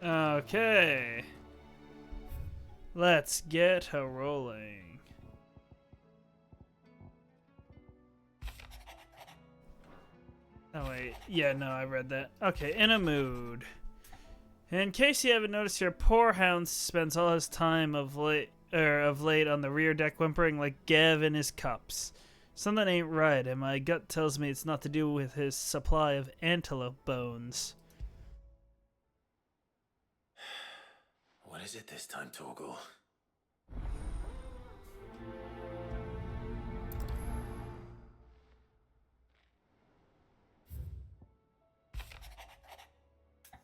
Okay. Let's get a rolling. Oh wait, yeah, no, I read that. Okay, in a mood. In case you haven't noticed, your poor hound spends all his time of late on the rear deck whimpering like Gav in his cups. Something ain't right, and my gut tells me it's not to do with his supply of antelope bones. What is it this time, Torgal?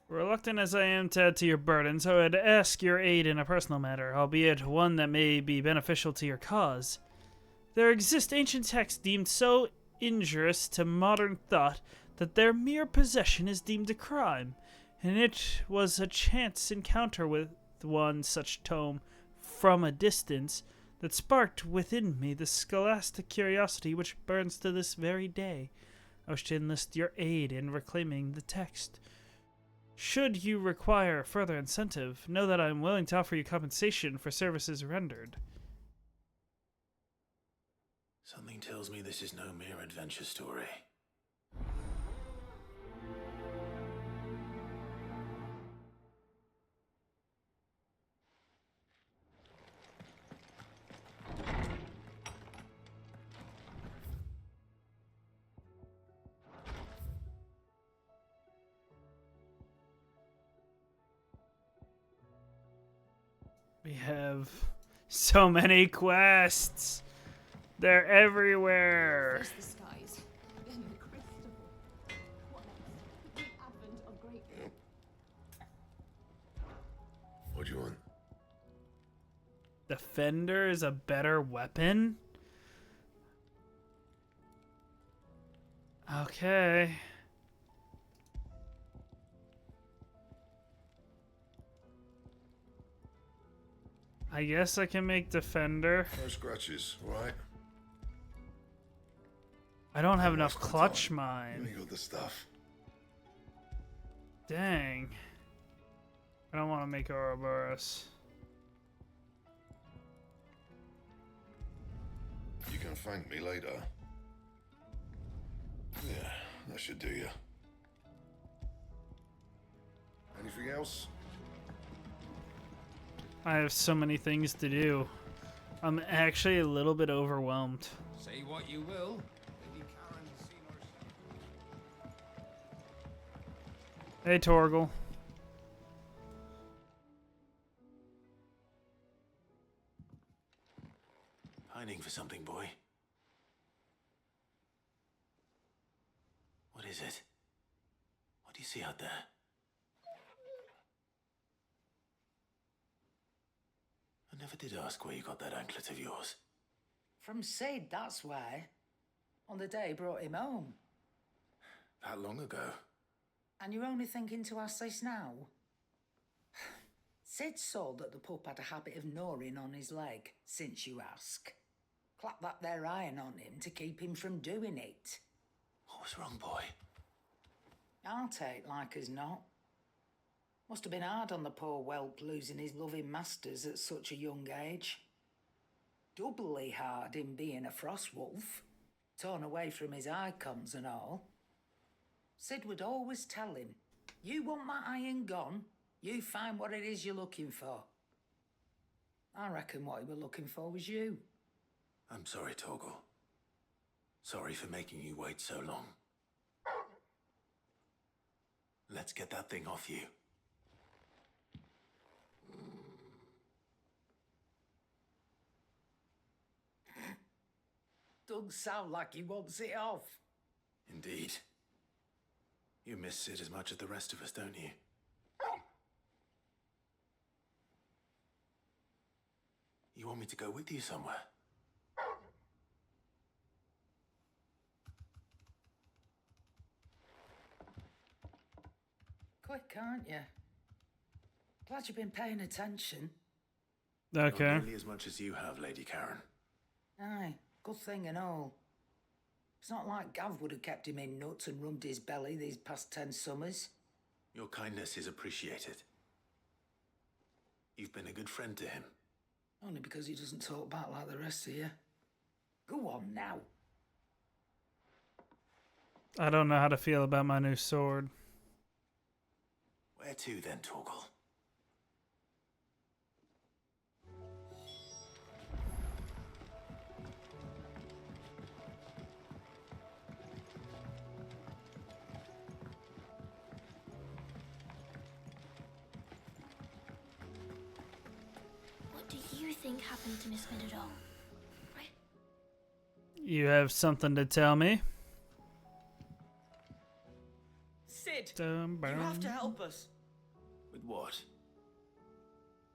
Reluctant as I am to add to your burdens, I would ask your aid in a personal matter, albeit one that may be beneficial to your cause. There exist ancient texts deemed so injurious to modern thought that their mere possession is deemed a crime, and it was a chance encounter with one such tome from a distance that sparked within me the scholastic curiosity which burns to this very day. I wish to enlist your aid in reclaiming the text. Should you require further incentive, know that I am willing to offer you compensation for services rendered. Something tells me this is no mere adventure story. We have so many quests. They're everywhere. First the skies, then the crystal. What next? The advent of great. What do you want? Defender is a better weapon? Okay. I guess I can make Defender. No scratches, right? I don't have enough clutch mine. You got the stuff. Dang. I don't want to make Ouroboros. You can thank me later. Yeah, that should do you. Anything else? I have so many things to do. I'm actually a little bit overwhelmed. Say what you will. Hey, Torgal. Pining for something, boy. What is it? What do you see out there? I never did ask where you got that anklet of yours. From Sid, that's why. On the day he brought him home. That long ago? And you're only thinking to ask this now? Sid saw that the pup had a habit of gnawing on his leg, since you ask. Clap that there iron on him to keep him from doing it. What was wrong, boy? I'll take like as not. Must have been hard on the poor whelp losing his loving masters at such a young age. Doubly hard in being a frost wolf, torn away from his icons and all. Sid would always tell him, you want that iron gone, you find what it is you're looking for. I reckon what he were looking for was you. I'm sorry, Torgal. Sorry for making you wait so long. Let's get that thing off you. Doesn't sound like he wants it off. Indeed. You miss Sid as much as the rest of us, don't you? You want me to go with you somewhere? Quick, aren't you? Glad you've been paying attention. Okay. Not nearly as much as you have, Lady Karen. Aye, good thing and all. It's not like Gav would have kept him in nuts and rubbed his belly these past 10 summers. Your kindness is appreciated. You've been a good friend to him. Only because he doesn't talk back like the rest of you. Go on now. I don't know how to feel about my new sword. Where to then, Torgal? What do you think happened to Miss Midadol? Right? You have something to tell me? Sid, Dum, you have to bum. help us. With what?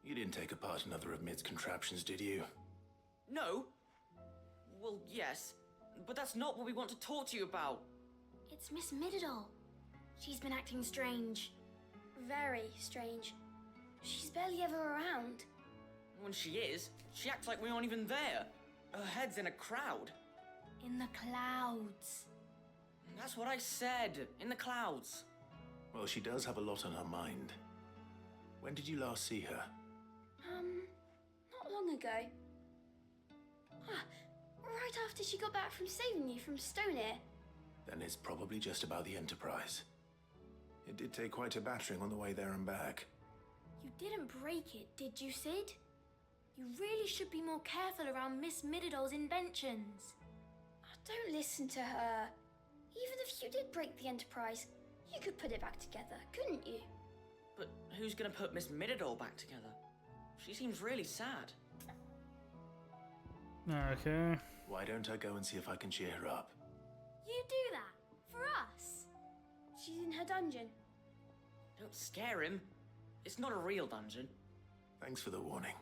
You didn't take apart another of Mid's contraptions, did you? No? Well, yes, but that's not what we want to talk to you about. It's Miss Midadol. She's been acting strange. Very strange. She's barely ever around. When she is, she acts like we aren't even there. Her head's in a crowd. In the clouds. That's what I said, in the clouds. Well, she does have a lot on her mind. When did you last see her? Not long ago. Ah, right after she got back from saving you from Stonear. Then it's probably just about the Enterprise. It did take quite a battering on the way there and back. You didn't break it, did you, Sid? You really should be more careful around Miss Midadol's inventions. Don't listen to her. Even if you did break the Enterprise, you could put it back together, couldn't you? But who's gonna put Miss Midadol back together? She seems really sad. Okay. Why don't I go and see if I can cheer her up? You do that? For us? She's in her dungeon. Don't scare him. It's not a real dungeon. Thanks for the warning.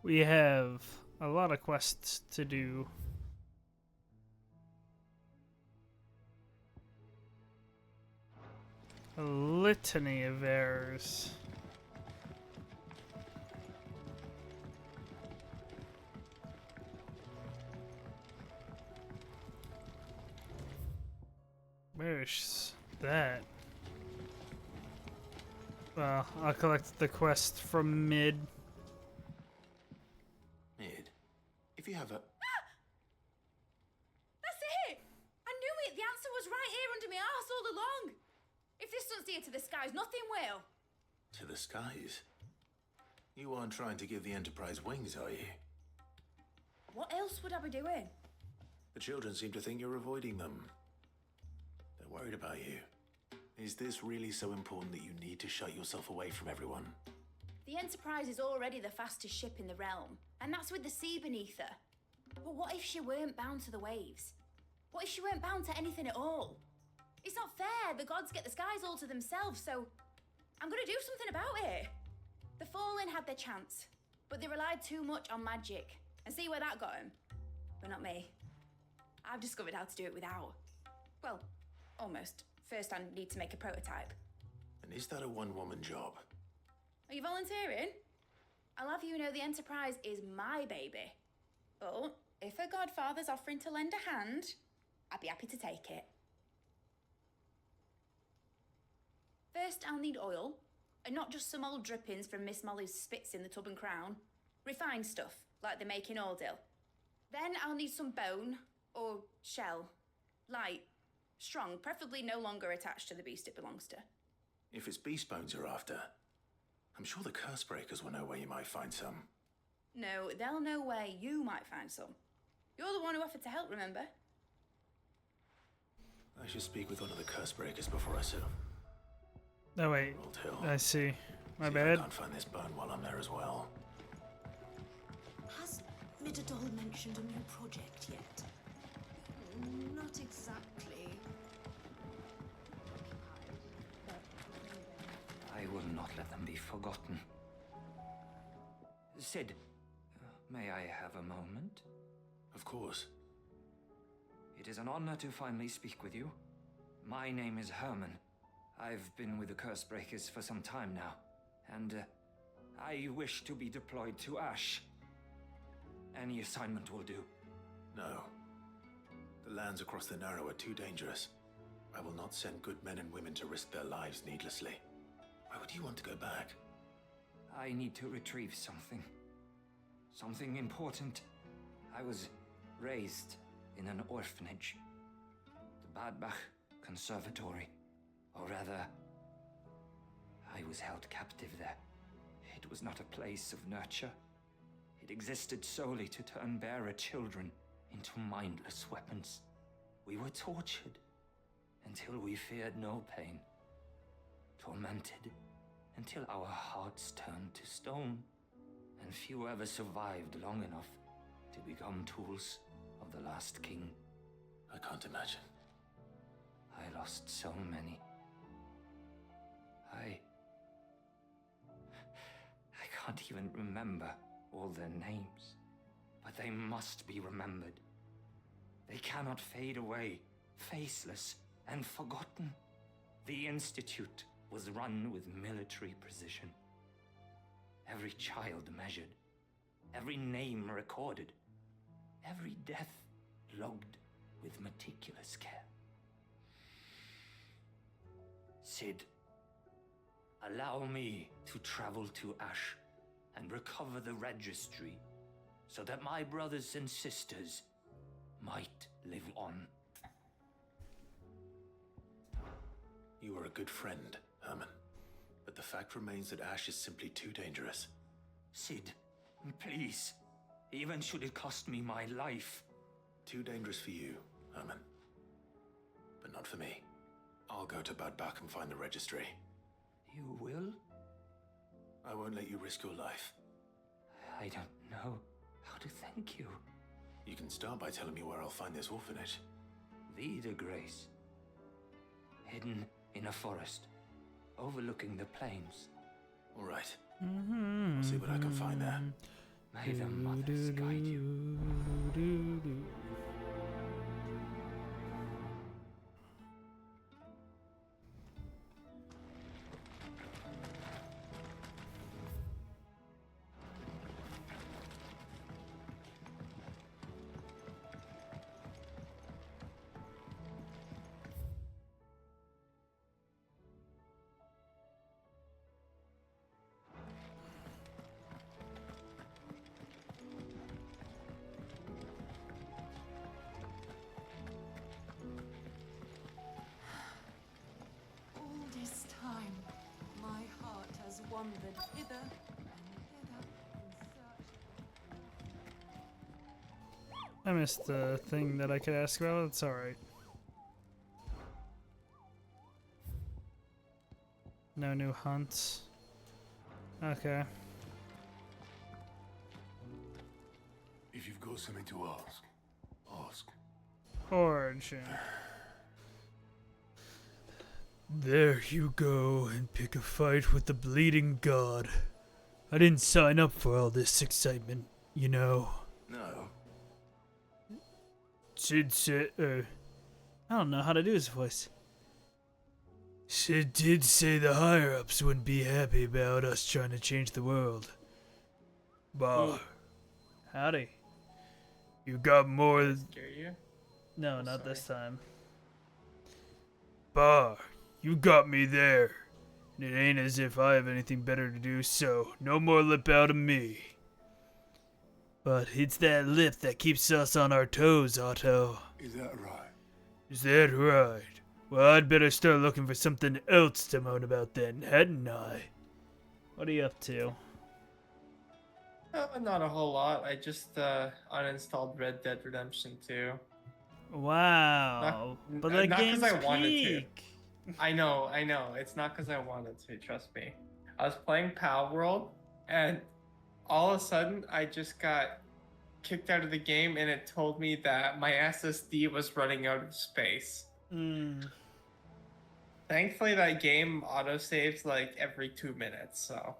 We have a lot of quests to do. A litany of errors. Where's that? Well, I'll collect the quest from Mid. Mid, if you have a... That's it! I knew it! The answer was right here under my arse all along! If this doesn't steer to the skies, nothing will! To the skies? You aren't trying to give the Enterprise wings, are you? What else would I be doing? The children seem to think you're avoiding them. They're worried about you. Is this really so important that you need to shut yourself away from everyone? The Enterprise is already the fastest ship in the realm, and that's with the sea beneath her. But what if she weren't bound to the waves? What if she weren't bound to anything at all? It's not fair. The gods get the skies all to themselves, so I'm gonna do something about it. The Fallen had their chance, but they relied too much on magic. And see where that got them? But not me. I've discovered how to do it without. Well, almost. First, I need to make a prototype. And is that a one-woman job? Are you volunteering? I'll have you know the Enterprise is my baby. But if a godfather's offering to lend a hand, I'd be happy to take it. First, I'll need oil, and not just some old drippings from Miss Molly's spits in the Tub and Crown. Refined stuff, like they make in Ordil. Then I'll need some bone, or shell. Light, strong, preferably no longer attached to the beast it belongs to. If it's beast bones you're after, I'm sure the curse breakers will know where you might find some. No, they'll know where you might find some. You're the one who offered to help, remember? I should speak with one of the curse breakers before I sit. Oh wait, Old Hill. I see. My See if bad. I can't find this bone while I'm there as well. Has Midadol mentioned a new project yet? Not exactly. I will not let them be forgotten. Sid, may I have a moment? Of course. It is an honor to finally speak with you. My name is Herman. I've been with the Cursebreakers for some time now, and I wish to be deployed to Ash. Any assignment will do. No. The lands across the Narrow are too dangerous. I will not send good men and women to risk their lives needlessly. Why would you want to go back? I need to retrieve something. Something important. I was raised in an orphanage. The Badbach Conservatory. Or rather, I was held captive there. It was not a place of nurture. It existed solely to turn bearer children into mindless weapons. We were tortured until we feared no pain. Tormented until our hearts turned to stone. And few ever survived long enough to become tools of the last king. I can't imagine. I lost so many. I can't even remember all their names, but they must be remembered. They cannot fade away, faceless and forgotten. The Institute was run with military precision. Every child measured, every name recorded, every death logged with meticulous care. Sid, allow me to travel to Ash and recover the registry so that my brothers and sisters might live on. You are a good friend, Herman. But the fact remains that Ash is simply too dangerous. Sid, please. Even should it cost me my life. Too dangerous for you, Herman. But not for me. I'll go to Bad Bach and find the registry. You will? I won't let you risk your life. I don't know how to thank you. You can start by telling me where I'll find this orphanage. Vida Grace. Hidden in a forest, overlooking the plains. All right. I'll see what I can find there. May the mothers guide you. Wandered hither and hither in search. I missed the thing that I could ask about. It's alright. No new hunts. Okay. If you've got something to ask, ask. Origin. There you go and pick a fight with the bleeding god. I didn't sign up for all this excitement, you know. No. Sid said, I don't know how to do his voice. Sid did say the higher-ups wouldn't be happy about us trying to change the world. Bah. Howdy. You got more... Scare you? No, Oh, not sorry. this time. Bah. You got me there. And it ain't as if I have anything better to do, so no more lip out of me. But it's that lip that keeps us on our toes, Otto. Is that right? Is that right? Well, I'd better start looking for something else to moan about then, hadn't I? What are you up to? Not a whole lot. I just uninstalled Red Dead Redemption 2. Wow. But that not 'cause game's I wanted to. peak. I know. It's not because I wanted to, trust me. I was playing Pal World, and all of a sudden, I just got kicked out of the game, and it told me that my SSD was running out of space. Thankfully, that game autosaves like every 2 minutes, so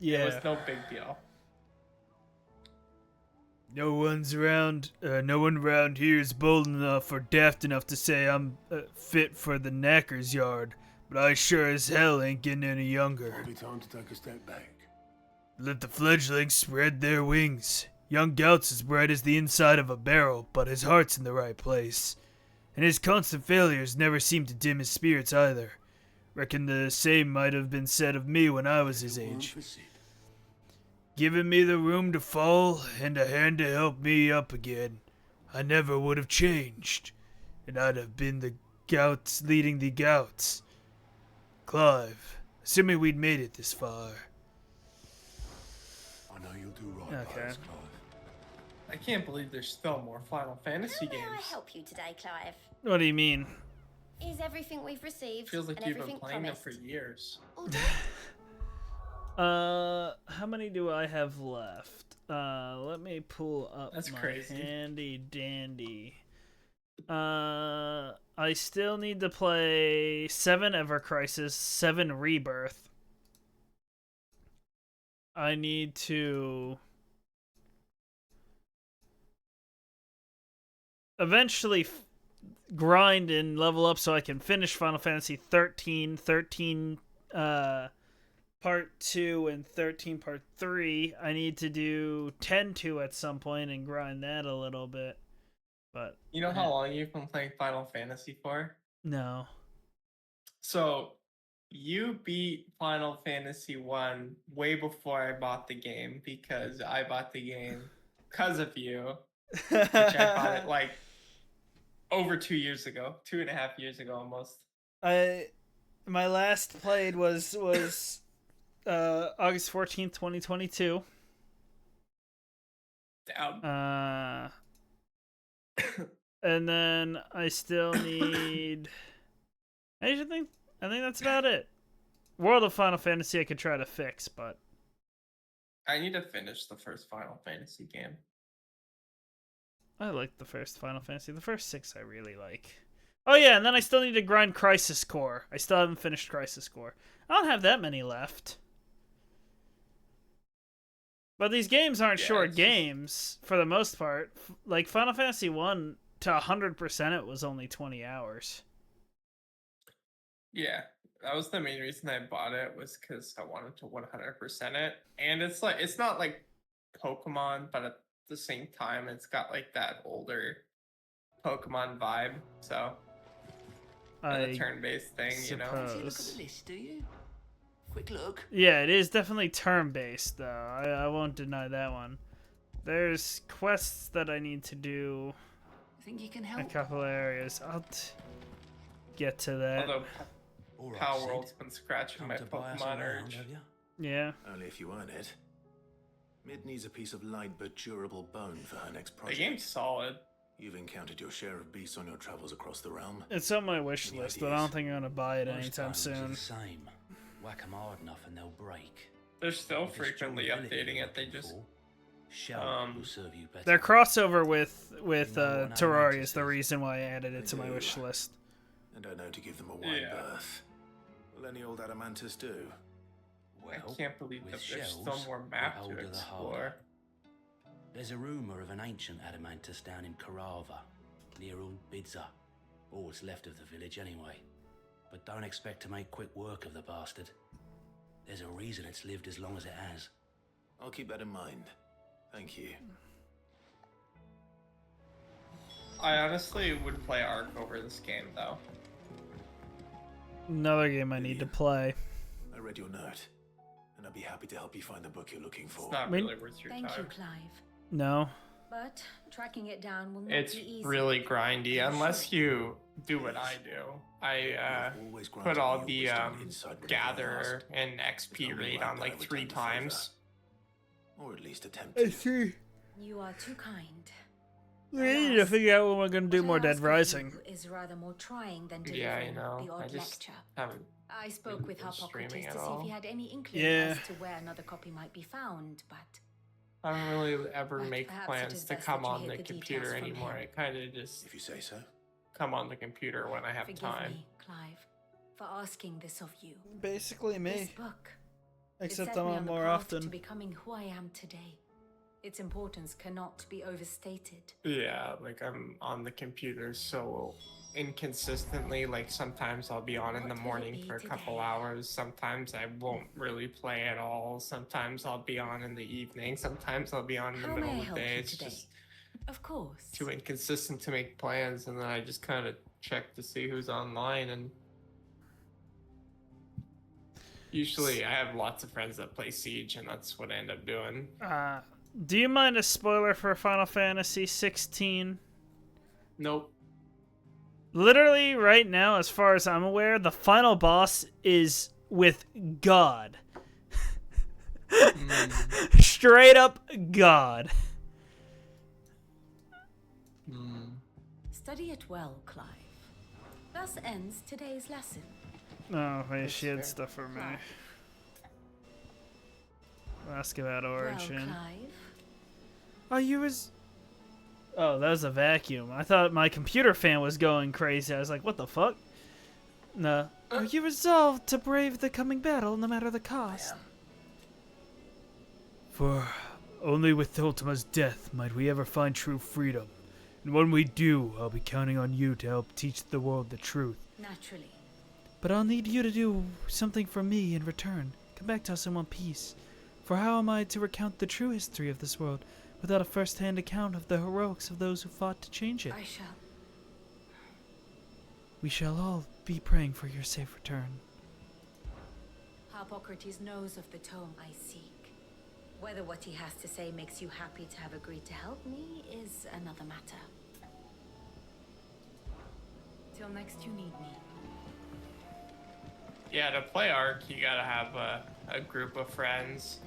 Yeah. it was no big deal. No one around here is bold enough or daft enough to say I'm fit for the knacker's yard, but I sure as hell ain't getting any younger. Might be time to take a step back. Let the fledglings spread their wings. Young Gout's as bright as the inside of a barrel, but his heart's in the right place. And his constant failures never seemed to dim his spirits either. Reckon the same might have been said of me when I was his age. Giving me the room to fall and a hand to help me up again, I never would have changed. And I'd have been the Gouts leading the Gouts. Clive, assuming we'd made it this far. I know you'll do right by us, Clive. I can't believe there's still more Final Fantasy How may I games. help you today, Clive? What do you mean? Is everything we've received Feels like and you've been everything playing them promised? for years. All done? How many do I have left? Let me pull up That's my crazy. handy dandy. I still need to play 7 Ever Crisis, 7 Rebirth. I need to eventually grind and level up so I can finish Final Fantasy 13, Part 2 and 13 Part 3. I need to do 10-2 at some point and grind that a little bit. But You know how long you've been playing Final Fantasy for? no. So, you beat Final Fantasy 1 way before I bought the game because I bought the game because of you. Which I bought it like over 2 years ago, 2.5 years ago almost. My last played was August 14th, 2022. Damn. And then I still need I think that's about it. World of Final Fantasy I could try to fix, but I need to finish the first Final Fantasy game. I like the first Final Fantasy. The first 6 I really like. Oh yeah, and then I still need to grind Crisis Core. I still haven't finished Crisis Core. I don't have that many left. But these games aren't short games, for the most part. Like, Final Fantasy 1, to 100% it was only 20 hours. Yeah, that was the main reason I bought it, was because I wanted to 100% it. And it's like, it's not like Pokemon, but at the same time, it's got like that older Pokemon vibe, so... the turn-based thing, you know? suppose. Look at the list, do you? Quick look. Yeah, it is definitely turn-based, though. I won't deny that one. There's quests that I need to do. Think you can A help? couple areas. I'll get to that. Although All right, Power Sid. World's been scratching Come my to buy us Pokemon around, urge. have you? Yeah. Only if you earn it. Mid needs a piece of light but durable bone for her next The project. game's solid. You've encountered your share of beasts on your travels across the realm. It's on my wish Any list, but I don't think I'm going to buy it Most anytime bones are soon. the same. Whack 'em hard enough and they'll break. They're still If it's frequently durability updating you're it. They looking just for, Shell will serve you better. Their crossover with You know what an Terraria Adamantus is the is? reason why I added it I to my do. wish list. And I know to give them a wide Yeah. berth. Will any old Adamantus do? I Well, can't believe with that there's still shells, more the map to older the explore. harder. There's a rumour of an ancient Adamantus down in Karava, near Bidza. All what's left of the village anyway. But don't expect to make quick work of the bastard. There's a reason it's lived as long as it has. I'll keep that in mind. Thank you. I honestly would play Ark over this game, though. Another game I need to play. I read your note, and I'd be happy to help you find the book you're looking for. It's not mean- really worth your Thank you, time. Clive. No. But tracking it down will not It's be easy. really grindy, unless you do what I do. I I've always put granted all your the wisdom inside whatever you gather ask. and XP If I rate were on I like would 3 return the favour. times. Or at least attempt to. see. You are too kind. We need to figure out when we're going to do What more I Dead ask of Rising. you is rather more trying than Yeah, I delivering know. the I odd just lecture. haven't. I spoke really with been streaming Harpocrates at to see all. if he had any inkling Yeah. as to where another copy might be found, but I don't really ever But make perhaps it plans is to best come that you on hear the the details computer from anymore. him. I kind of just If you say so. come on the computer when I have forgive time. me, Clive, for asking this of you. Basically This me. book, Except it set I'm me on on the more path often. to becoming who I am today. Its importance cannot be overstated. Yeah, like I'm on the computer so inconsistently. Like sometimes I'll be on in the What will it morning be for a couple today? hours. Sometimes I won't really play at all. Sometimes I'll be on in the evening. Sometimes I'll be on in the How middle may I of the help day. you It's today? just Of course. too inconsistent to make plans, and then I just kind of check to see who's online, and usually I have lots of friends that play Siege, and that's what I end up doing. Do you mind a spoiler for Final Fantasy 16? Nope. Literally, right now, as far as I'm aware, the final boss is with God. Straight up God. Study it well, Clive. Thus ends today's lesson. Oh, wait, she had stuff for me. Clive. Ask about Origin. Well, Clive. Oh, you was... Oh, that was a vacuum. I thought my computer fan was going crazy. I was like, what the fuck? No. Are you resolved to brave the coming battle, no matter the cost? For only with Ultima's death might we ever find true freedom. And when we do, I'll be counting on you to help teach the world the truth. Naturally. But I'll need you to do something for me in return. Come back to us in one piece. For how am I to recount the true history of this world without a first-hand account of the heroics of those who fought to change it? I shall. We shall all be praying for your safe return. Harpocrates knows of the tome I seek. Whether what he has to say makes you happy to have agreed to help me is another matter. Till next you need me. Yeah, to play Ark, you gotta have a group of friends,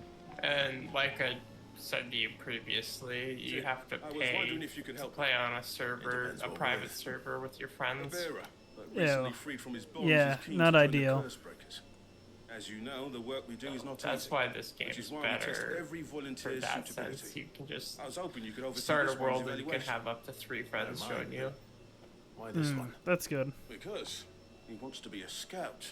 and like I said to you previously, you have to pay to play on a server, a private server with your friends. Yeah, not ideal. As you know, the work we do is not That's easy, why this game is better every for volunteer's that suitability. sense. You can just I was hoping you could oversee start this a world one's and you can evaluation. have up to 3 friends join you. Why this one? That's good. Because he wants to be a scout.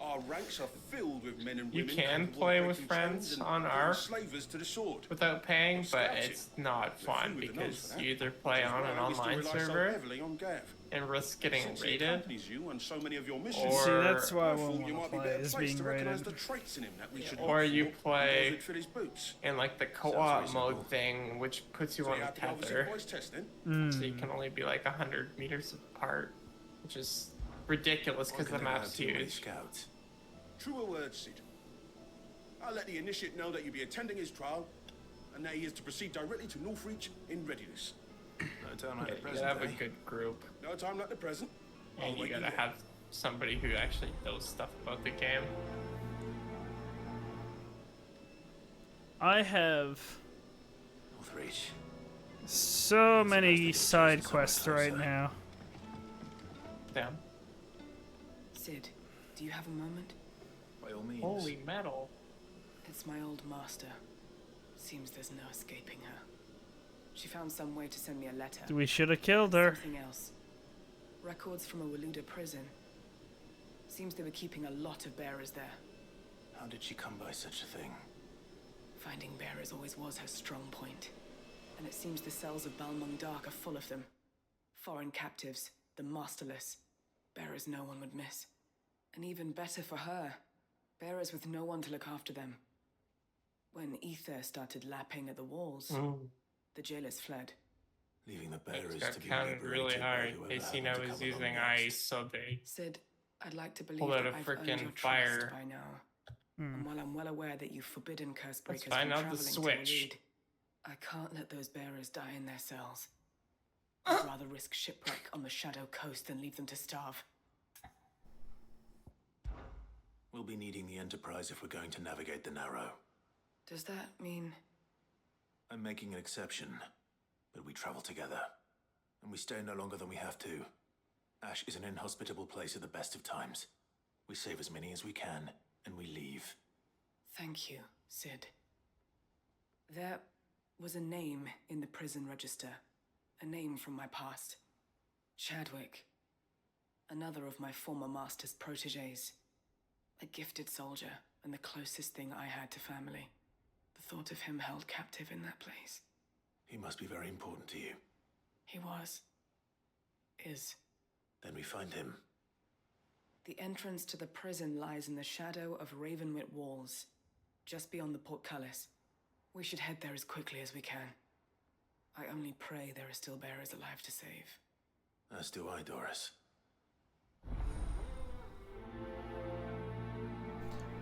Our ranks are filled with men and You women can capable of play with breaking friends chains and on putting Ark slavers to the sword. without paying, but Scouting. it's not They're fun few with the nose because for that, you either play which is on why an we still online rely so server heavily on Gav. and risk getting Since he raided, accompanies you on so many of your missions, or See, that's why I I thought won't you want to might be play, better is placed being to recognise rated. the traits in him that we should or look you for and play those that fit his boots. in like the Sounds co-op reasonable. mode thing, which puts you So on you a happy to oversee the tether, boys' test then? so you can only be like 100 meters apart, which is ridiculous Why because the can they have map's too many huge. scouts? Truer words, Sid. I'll let the initiate know that you'll be attending his trial, and that he is to proceed directly to Northreach in readiness. No time like Yeah, the you present gotta have a day. good group, No time like the present. and I'll you wait gotta there. have somebody who actually knows stuff about the game. I have Northreach. so It's many nice to get side chosen quests somewhere right closer. now. Damn. Sid, do you have a moment? By all means. Holy metal. It's my old master. Seems there's no escaping her. She found some way to send me a letter. We should have killed her. Something else. Records from a Waluda prison. Seems they were keeping a lot of bearers there. How did she come by such a thing? Finding bearers always was her strong point. And it seems the cells of Balmung Dark are full of them. Foreign captives, the masterless. Bearers no one would miss. And even better for her, bearers with no one to look after them. When ether started lapping at the walls, the jailers fled. Leaving the It bearers got to be counted really liberated by hard. whoever Casino happened to was come along using next. ice, so they Sid, I'd like to believe pulled out that a I've earned frickin' your fire. trust by now. And while I'm well aware that you've forbidden curse breakers find from out the traveling switch. to Waleed, I can't let those bearers die in their cells. I'd rather risk shipwreck on the Shadow Coast than leave them to starve. We'll be needing the Enterprise if we're going to navigate the Narrow. Does that mean... I'm making an exception, but we travel together. And we stay no longer than we have to. Ash is an inhospitable place at the best of times. We save as many as we can, and we leave. Thank you, Sid. There was a name in the prison register. A name from my past. Chadwick. Another of my former master's protégés. A gifted soldier, and the closest thing I had to family. The thought of him held captive in that place. He must be very important to you. He was. Is. Then we find him. The entrance to the prison lies in the shadow of Ravenwit Walls, just beyond the portcullis. We should head there as quickly as we can. I only pray there are still bearers alive to save. As do I, Doris.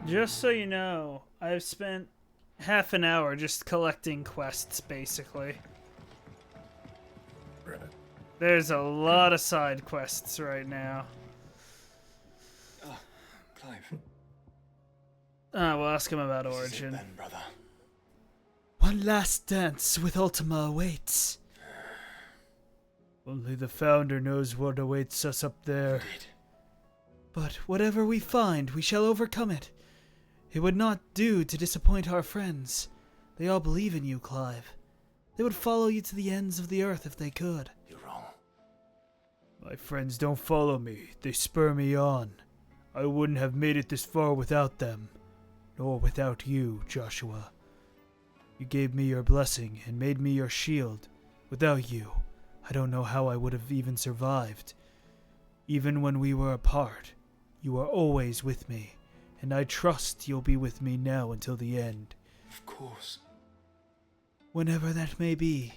Just so you know, I've spent half an hour just collecting quests, basically. Right. There's a lot of side quests right now. Oh, Clive. We'll ask him about This is it Origin. then, brother. One last dance with Ultima awaits. Only the Founder knows what awaits us up there. Indeed. But whatever we find, we shall overcome it. It would not do to disappoint our friends. They all believe in you, Clive. They would follow you to the ends of the earth if they could. You're wrong. My friends don't follow me. They spur me on. I wouldn't have made it this far without them. Nor without you, Joshua. You gave me your blessing and made me your shield. Without you, I don't know how I would have even survived. Even when we were apart, you were always with me, and I trust you'll be with me now until the end. Of course. Whenever that may be.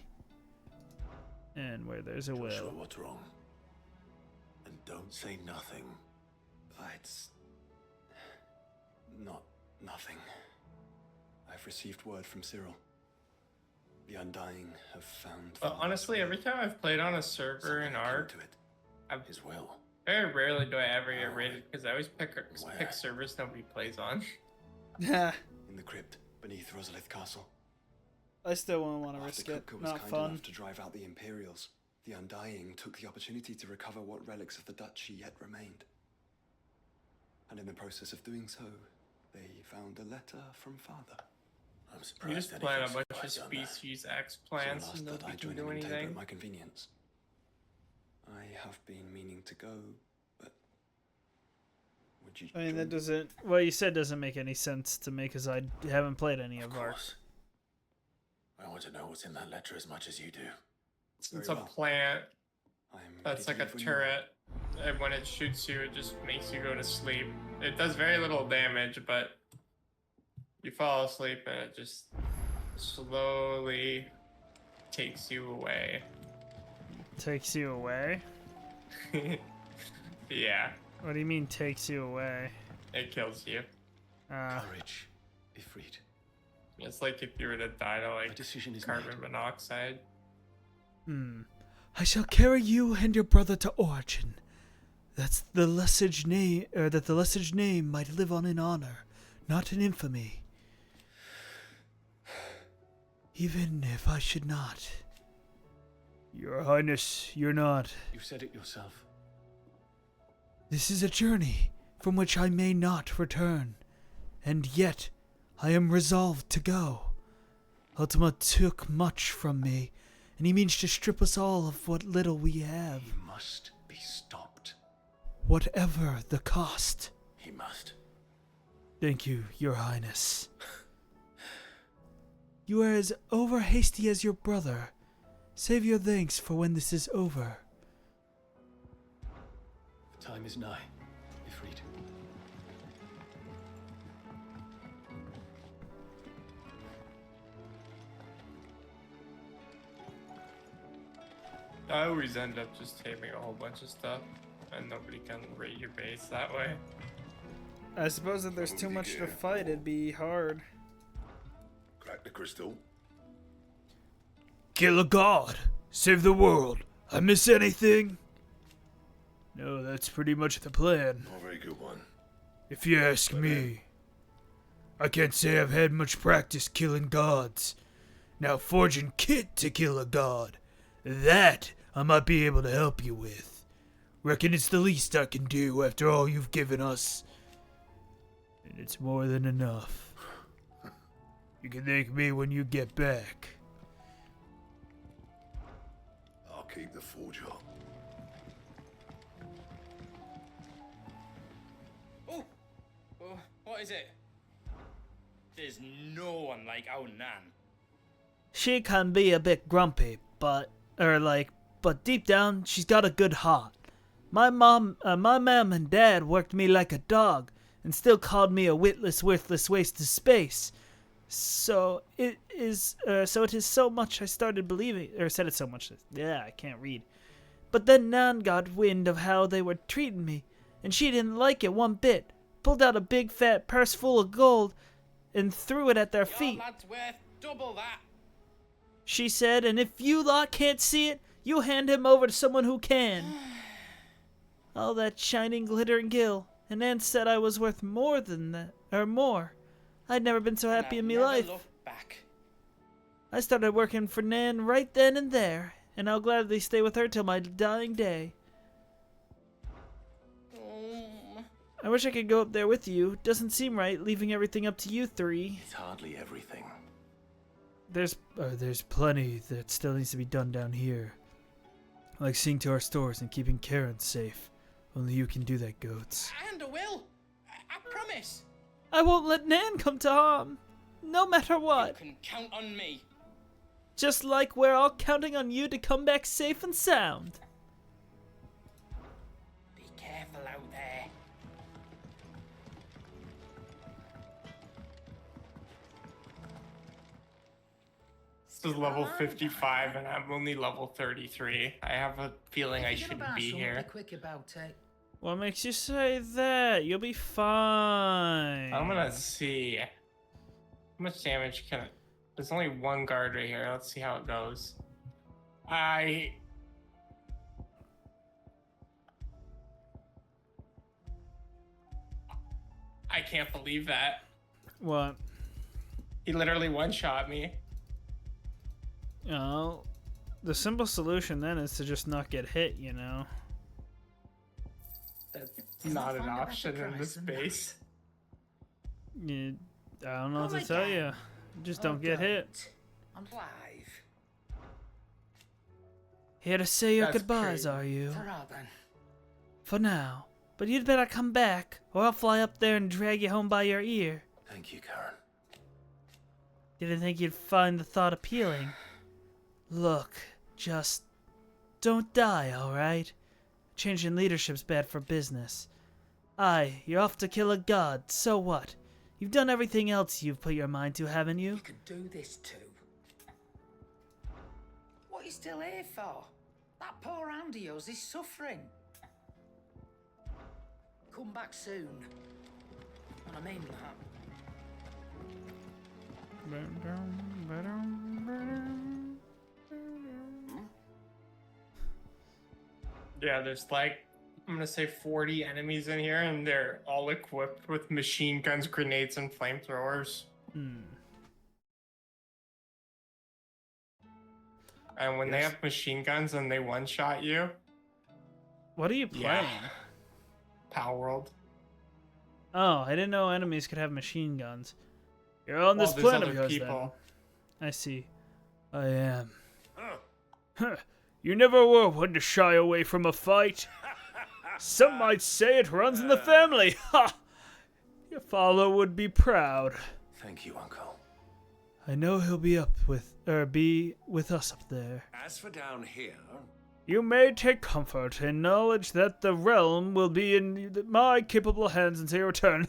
And where there's a Joshua, will. what's wrong? And don't say nothing. It's not nothing. I've received word from Cyril. The Undying have found. But honestly, every time I've played on a server in Ark, to it. I've His will. very rarely do I ever get raided because I always pick servers nobody plays on. Yeah. In the crypt beneath Rosalith Castle. I still won't want to After risk it. Kupka was Not kind fun. enough to drive out the Imperials, the Undying took the opportunity to recover what relics of the Duchy yet remained. And in the process of doing so, they found a letter from Father. I'm You surprised just plan a anything bunch of surprised on that. species X Cyril plans asked and that nobody I can join do him in Tabor anything. at my convenience. I have been meaning to go, but would you? I mean, that join? doesn't. What you said doesn't make any sense to me because I haven't played any of Ark. course. I want to know what's in that letter as much as you do. It's Very a well. plant I'm that's ready like to a leave when you are. turret, and when it shoots you, it just makes you go to sleep. It does very little damage, but you fall asleep and it just slowly takes you away. Takes you away? Yeah, What do you mean takes you away? it kills you. Courage, Ifrit. It's like if you were to die to My like decision is carbon made. monoxide. I shall carry you and your brother to Origin. That's the Lesage name, or that the Lesage name might live on in honor, not in infamy. Even if I should not. Your Highness, you're not. You said it yourself. This is a journey from which I may not return, and yet I am resolved to go. Ultima took much from me, and he means to strip us all of what little we have, He must be stopped. whatever the cost. He must. Thank you, Your Highness. You are as over-hasty as your brother. Save your thanks for when this is over. The time is nigh, Ifrit. I always end up just taping a whole bunch of stuff, and nobody can raid your base that way. I suppose if there's too much to fight, it'd be hard. Crack the crystal. Kill a god. Save the world. I miss anything? No, that's pretty much the plan. Not a very good one. If you ask me. I can't say I've had much practice killing gods. Now forging kit to kill a god. That I might be able to help you with. Reckon it's the least I can do after all you've given us. And it's more than enough. You can thank me when you get back. I'll keep the forge up. Oh, what is it? There's no one like our Nan. She can be a bit grumpy, but deep down, she's got a good heart. My mom and dad worked me like a dog, and still called me a witless, worthless waste of space. So it is so much I started believing, or said it so much. Yeah, I can't read. But then Nan got wind of how they were treating me, and she didn't like it one bit. pulled out a big fat purse full of gold and threw it at their feet. Your lad's worth double that. She said, and if you lot can't see it, you hand him over to someone who can. All that shining, glittering gil. And Nan said I was worth more than that, or more. I'd never been so happy in me life. Back. I started working for Nan right then and there, and I'll gladly stay with her till my dying day. I wish I could go up there with you. Doesn't seem right, leaving everything up to you three. It's hardly everything. There's plenty that still needs to be done down here. Like seeing to our stores and keeping Karen safe. Only you can do that, Goats. And I will. I promise. I won't let Nan come to harm. No matter what. You can count on me. Just like we're all counting on you to come back safe and sound. Be careful out there. This is level 55 and I'm only level 33. I have a feeling I shouldn't be here. Quick about it. What makes you say that? You'll be fine. I'm gonna see. How much damage can it? There's only one guard right here. Let's see how it goes. I can't believe that. What? He literally one-shot me. Oh, the simple solution then is to just not get hit, you know? That's not an option in this base. I don't know what to tell you. Just don't get hit. I'm live. Here to say your That's goodbyes, crazy. are you? For now then. For now. But you'd better come back, or I'll fly up there and drag you home by your ear. Thank you, Karen. Didn't think you'd find the thought appealing. Look, just don't die, alright? Changing leadership's bad for business. Aye, you're off to kill a god, so what? You've done everything else you've put your mind to, haven't you? You could do this too. What are you still here for? That poor hand of yours is suffering. Come back soon. And I mean that. Yeah, there's like, I'm gonna say 40 enemies in here, and they're all equipped with machine guns, grenades, and flamethrowers. And when they have machine guns and they one-shot you... What are you playing? Yeah. Power World. Oh, I didn't know enemies could have machine guns. You're on this Well, there's planet other because people. then. I see. I am. Huh. You never were one to shy away from a fight. Some might say it runs in the family. Ha! Your father would be proud. Thank you, Uncle. I know he'll be with us up there. As for down here, You may take comfort in knowledge that the realm will be in my capable hands until your return.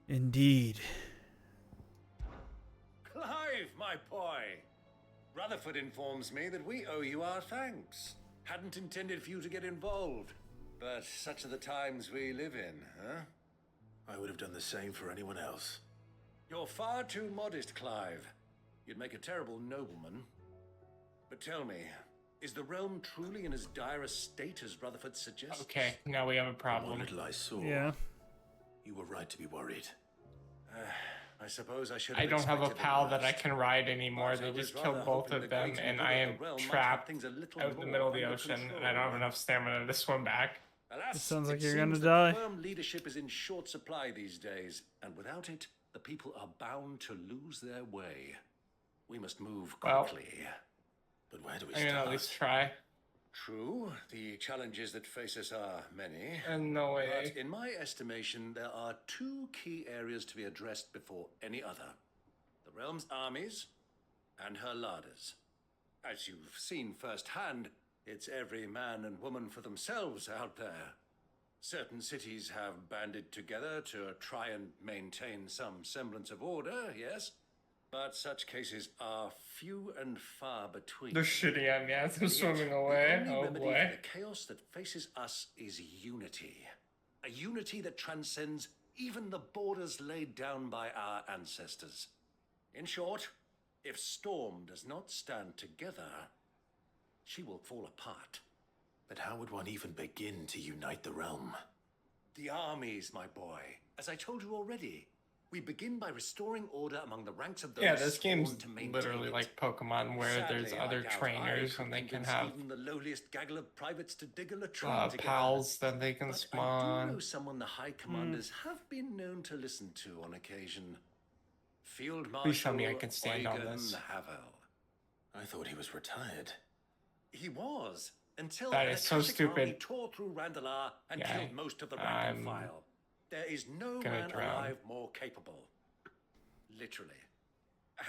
Indeed. Clive, my boy. Rutherford informs me that we owe you our thanks. Hadn't intended for you to get involved, but such are the times we live in, huh? I would have done the same for anyone else. You're far too modest, Clive. You'd make a terrible nobleman. But tell me, is the realm truly in as dire a state as Rutherford suggests? Okay, now we have a problem. What little I saw. Yeah. You were right to be worried. I suppose I should. I don't have a pal that I can ride anymore. They just killed both of them, and I am trapped out in the middle of the ocean, and I don't have enough stamina to swim back. Alas, It sounds like it you're seems gonna that die. Firm leadership is in short supply these days, and without it, the people are bound to lose their way. We must move Well, quickly. But where do we I'm gonna start? at least try. True, the challenges that face us are many. And no way. But in my estimation, there are two key areas to be addressed before any other. The realm's armies and her larders. As you've seen firsthand, it's every man and woman for themselves out there. Certain cities have banded together to try and maintain some semblance of order, yes? But such cases are few and far between. They're shitting at me as I'm Yet, swimming the away. only Oh remedy boy. for the chaos that faces us is unity. A unity that transcends even the borders laid down by our ancestors. In short, if Storm does not stand together, she will fall apart. But how would one even begin to unite the realm? The armies, my boy. As I told you already, we begin by restoring order among the ranks of those Yeah, this sworn game's to maintain literally it. like Pokemon where there's Sadly, other I doubt trainers I and could they can convince have even the lowliest gaggle of privates to dig a latrine together. pals that they can But I do spawn. know someone the High Commanders have been known to listen to on occasion. Field Marshal Please tell me I can stand on Eugen this. Havel. I thought he was retired. He was, until That an is so Akashic army stupid. tore through Randalar and Yeah, killed most of the rank and I'm file. There is no gonna man drown. alive more capable. Literally.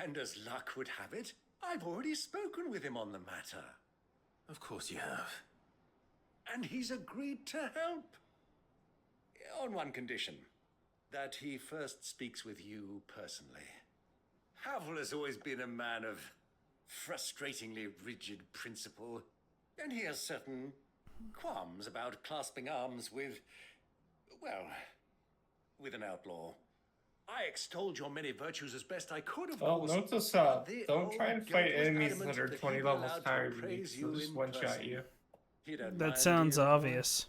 And as luck would have it, I've already spoken with him on the matter. Of course you have. And he's agreed to help. On one condition. That he first speaks with you personally. Havel has always been a man of frustratingly rigid principle. And he has certain qualms about clasping arms with, well, with an outlaw. I extolled your many virtues as best I could, of Well, course. note this but up. the Don't old try and goat fight was enemies adamant that are that 20 he'd be levels allowed to higher than you, praise so you just in one-shot person. you. You don't That mind, sounds do you, boy? obvious.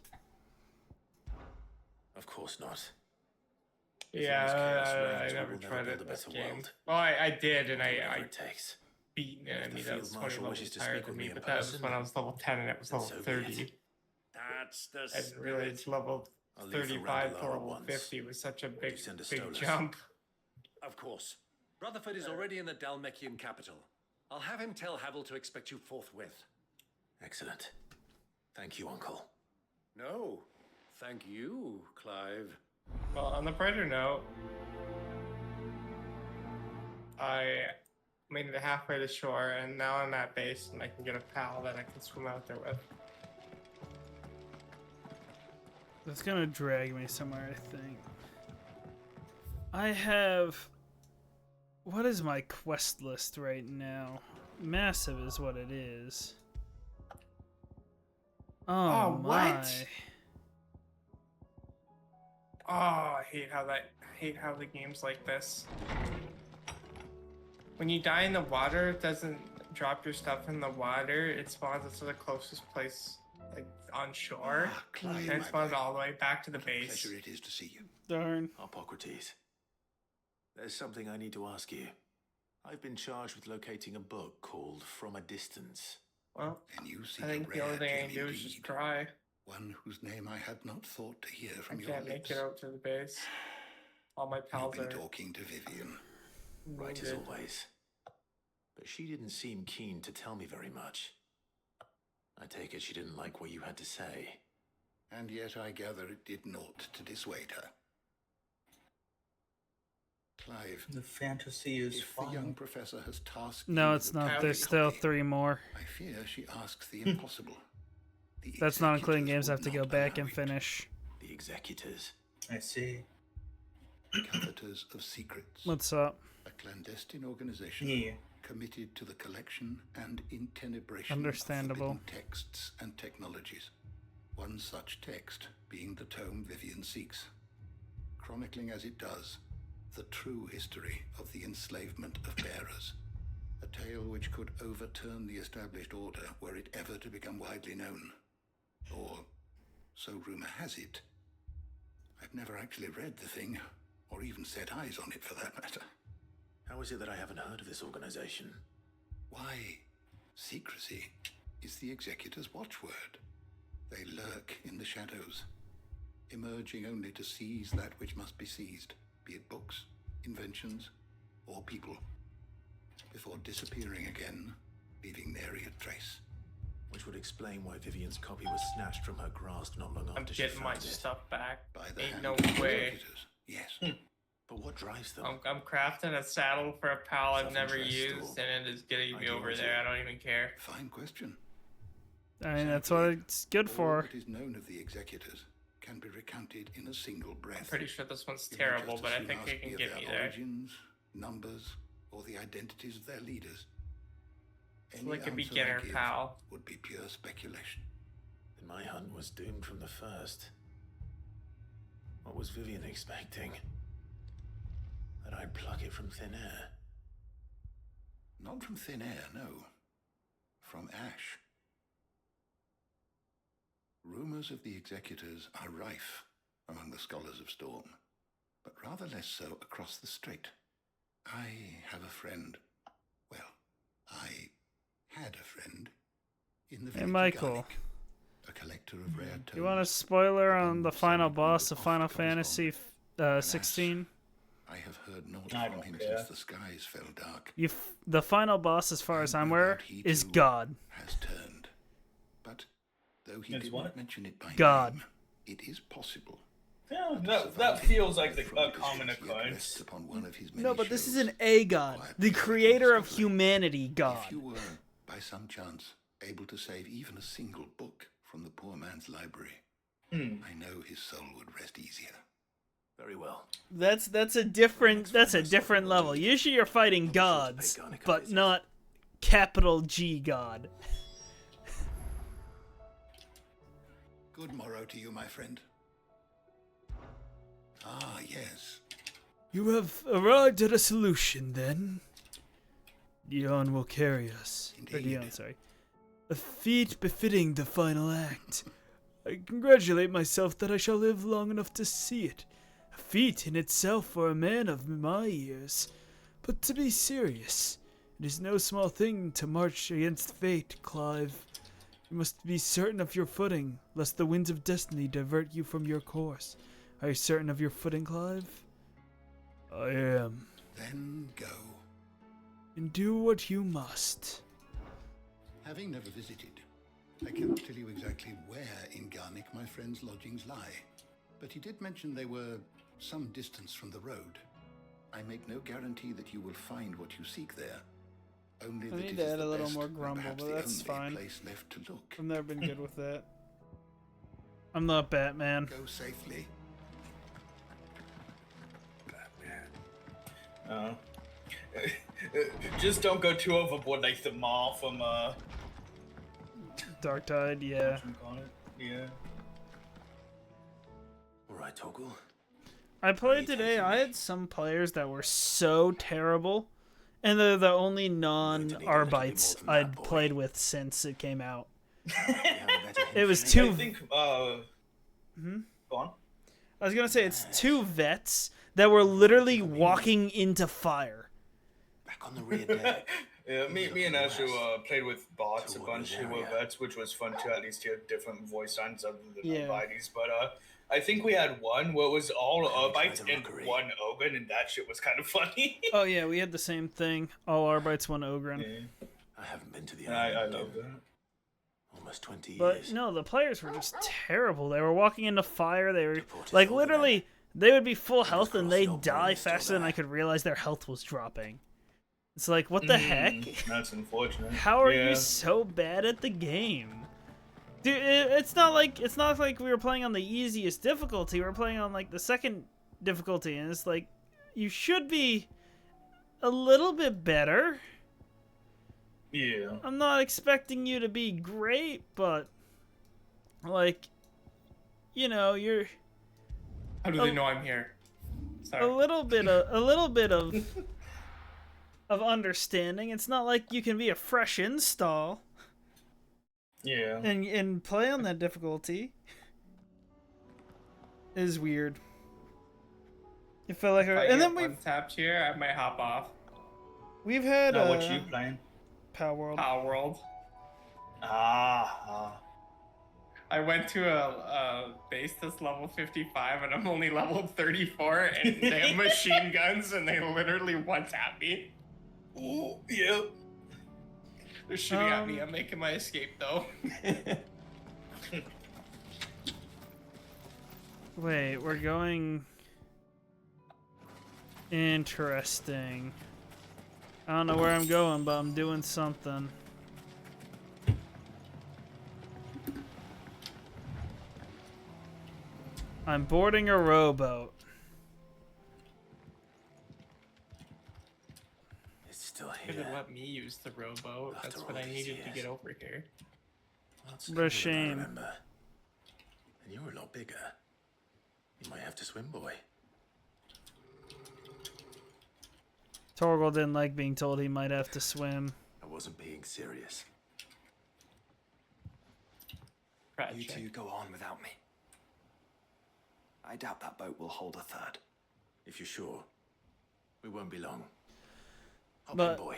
Of course not. Yeah, I never tried it in this game. Well, I did, and I takes. beat an enemy that was Field 20 Marshal levels wishes to higher speak than with me, me in but that was person, when I was level 10 and it was then level so be 30. it. That's the I didn't realize level I'll leave for 35 Randalar to at level once. 50 was such a big, send a big Stolas? jump. Of course. Rutherford is already in the Dalmekian capital. I'll have him tell Havel to expect you forthwith. Excellent. Thank you, Uncle. No, thank you, Clive. Well, on the brighter note, I made it halfway to shore, and now I'm at base, and I can get a pal that I can swim out there with. That's gonna drag me somewhere, I think. I have... What is my quest list right now? Massive is what it is. Oh, my. What? Oh, I hate how the game's like this. When you die in the water, it doesn't drop your stuff in the water. It spawns it to the closest place, like on shore. Clive, And it my spawns boy. all the way back to the What a base. pleasure it is to see you. Darn. Hippocrates. There's something I need to ask you. I've been charged with locating a book called From a Distance. Well, And you see I think a the only rare thing I can gem do is just indeed. try. One whose name I had not thought to hear I from your can't make lips. it out to the base. All my You've pals been are talking to Vivian. Right as wounded. always. But she didn't seem keen to tell me very much. I take it she didn't like what you had to say. And yet I gather it did naught to dissuade her. Clive, The fantasy is if the young fun. professor has tasked No, you it's with a not. copy, There's still 3 more. I fear she asks the impossible. The That's not including executors games I have would to go not back allow and it. finish. The Executors. I see. Coveters of secrets. What's up? A clandestine organization Yeah. committed to the collection and intenebration Understandable. of forbidden texts and technologies. One such text being the tome Vivian seeks, chronicling as it does the true history of the enslavement of bearers. A tale which could overturn the established order were it ever to become widely known. Or, so rumor has it. I've never actually read the thing, or even set eyes on it for that matter. How is it that I haven't heard of this organization? Why, secrecy is the Executor's watchword. They lurk in the shadows, emerging only to seize that which must be seized, be it books, inventions, or people, before disappearing again, leaving nary a trace. Which would explain why Vivian's copy was snatched from her grasp not long I'm after she getting my found it. stuff back. By the Ain't hand no of the way. Executors, yes. But what drives them? I'm crafting a saddle for a pal I've never Self-interest used, or and it is getting me over ideology? there. I don't even care. Fine question. I mean, that's what it's good All for. that is known of the Executors can be recounted in a single breath. I'm pretty sure this one's You may terrible, just but as I soon think ask it can me of get their me there. origins, numbers, or the identities of their leaders. It's like a answer I beginner, give pal. would be pure speculation. Then my hunt was doomed from the first. What was Vivian expecting? That I'd pluck it from thin air? Not from thin air, no. From ash. Rumors of the executors are rife among the scholars of Storm, but rather less so across the strait. I have a friend. Well, I had a friend in the Hey, village of Michael. Garlic, a collector of rare tomes. You want a spoiler on the final boss of Final Fantasy 16? I have heard naught I from don't him care. since the skies fell dark. The final boss, as far as I'm aware, He is too God. has turned. But though he Is did what? not mention it by God. name, it is possible. Yeah, that that surviving feels like from a the common distress yet occurrence. rests upon one of his many No, but this is shows. an A God, the creator of humanity If God. you were, by some chance, able to save even a single book from the poor man's library, I know his soul would rest easier. Very well. That's a different level. Usually you're fighting gods, but not capital G God. Good morrow to you, my friend. Ah, yes. You have arrived at a solution, then. Dion will carry us. Or Dion, sorry. A feat befitting the final act. I congratulate myself that I shall live long enough to see it. A feat in itself for a man of my years. But to be serious, it is no small thing to march against fate, Clive. You must be certain of your footing, lest the winds of destiny divert you from your course. Are you certain of your footing, Clive? I am. Then go. And do what you must. Having never visited, I cannot tell you exactly where in Garnick my friend's lodgings lie, but he did mention they were some distance from the road. I make no guarantee that you will find what you seek there. Only I that need it to is add the a little best more and grumble, perhaps but the that's only fine. place left to look. I've never been good with that. I'm not Batman. Go safely. Just don't go too overboard like the Maw from Dark Tide, yeah. Yeah. Alright, Toggle. I played today. I had some players that were so terrible, and they're the only non-Arbites I'd played with since it came out. It was two. I think, Go on. I was gonna say it's two vets that were literally walking into fire. Back on the rear deck. Yeah, me and Asher played with bots a bunch who were vets, which was fun to at least hear different voice lines other than Yeah. Arbites. But I think we had one where it was all Arbites and one Ogun, and that shit was kind of funny. Oh yeah, we had the same thing. All Arbites, one Ogren. Yeah. I haven't been to the I island love in that. almost 20 years. But no, the players were just terrible. They were walking into fire. They were like literally, they would be full health and they'd die faster than I could realize their health was dropping. It's like, what the heck? That's unfortunate. How are Yeah. you so bad at the game? Dude, it's not like we were playing on the easiest difficulty. We're playing on like the second difficulty, and it's like you should be a little bit better. Yeah. I'm not expecting you to be great, but like, you know, you're How do they know I'm here? Sorry. a little bit of understanding. It's not like you can be a fresh install. Yeah. And play on that difficulty is weird. It felt like, If I and get then we tapped here, I might hop off. we've had What you playing? Power World. Power World. I went to a base that's level 55 and I'm only level 34 and they have machine guns and they literally one-tap me. Ooh, yeah. They're shooting at me. I'm making my escape though. Wait, we're going. Interesting. I don't know where I'm going, but I'm doing something. I'm boarding a rowboat. It's still Could here. have let me use the rowboat. After That's what all I these needed to get years. over here. Lots What a cooler than I shame. remember. And you're a lot bigger. You might have to swim, boy. Torgal didn't like being told he might have to swim. I wasn't being serious. You two go on without me. I doubt that boat will hold a third. If you're sure, we won't be long. Hop But in, boy.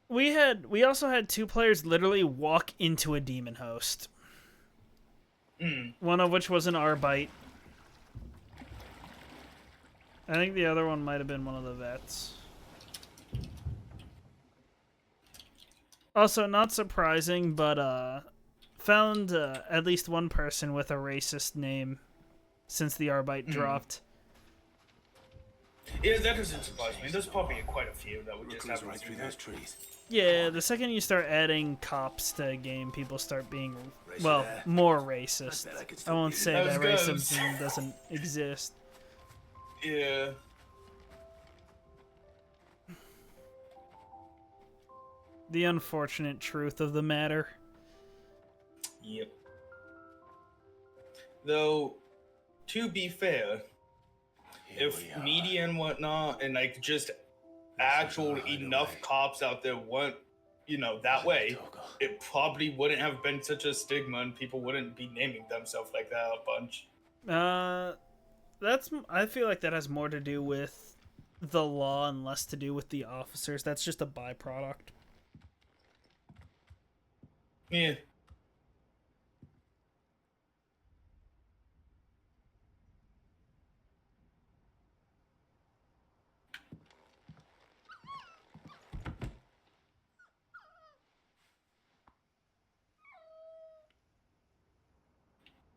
we also had 2 players literally walk into a demon host. One of which was an Arbite. I think the other one might have been one of the vets. Also, not surprising, but found at least one person with a racist name since the Arbite dropped. Yeah, that doesn't surprise me. There's probably quite a few that would just have right through those trees. Yeah, the second you start adding cops to a game, people start being, Racist well, there. more racist. I bet I could I still won't beat say it. that I was gonna racism doesn't exist. Yeah. The unfortunate truth of the matter. Yep. Though, to be fair, if media and whatnot, and like just actual enough cops out there weren't, you know, that way, it probably wouldn't have been such a stigma, and people wouldn't be naming themselves like that a bunch. I feel like that has more to do with the law and less to do with the officers. That's just a byproduct. Yeah.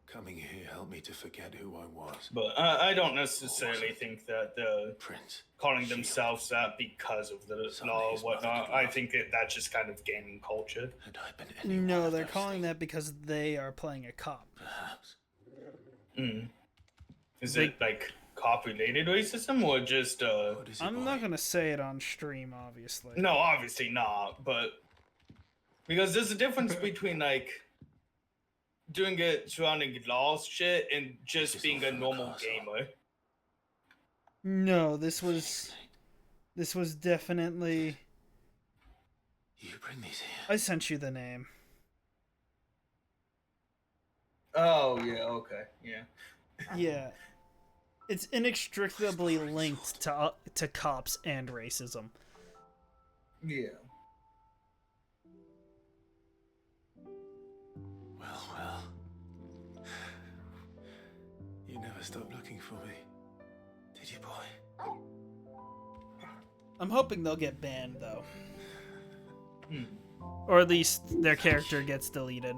Coming here helped me to forget who I was. But I don't necessarily think that Prince, calling themselves that because of the law or whatnot. I think that that's just kind of gaming culture. No, they're calling that because they are playing a cop. Perhaps. Is it like cop-related racism or just? I'm not gonna say it on stream, obviously. No, obviously not. But because there's a difference between like doing it surrounding law shit and just being a normal gamer. No, this was definitely. You bring these here. I sent you the name. Oh yeah, okay, yeah. Yeah, it's inextricably linked to cops and racism. Yeah. Well. You never stopped looking for me, did you, boy? I'm hoping they'll get banned though, or at least their character gets deleted.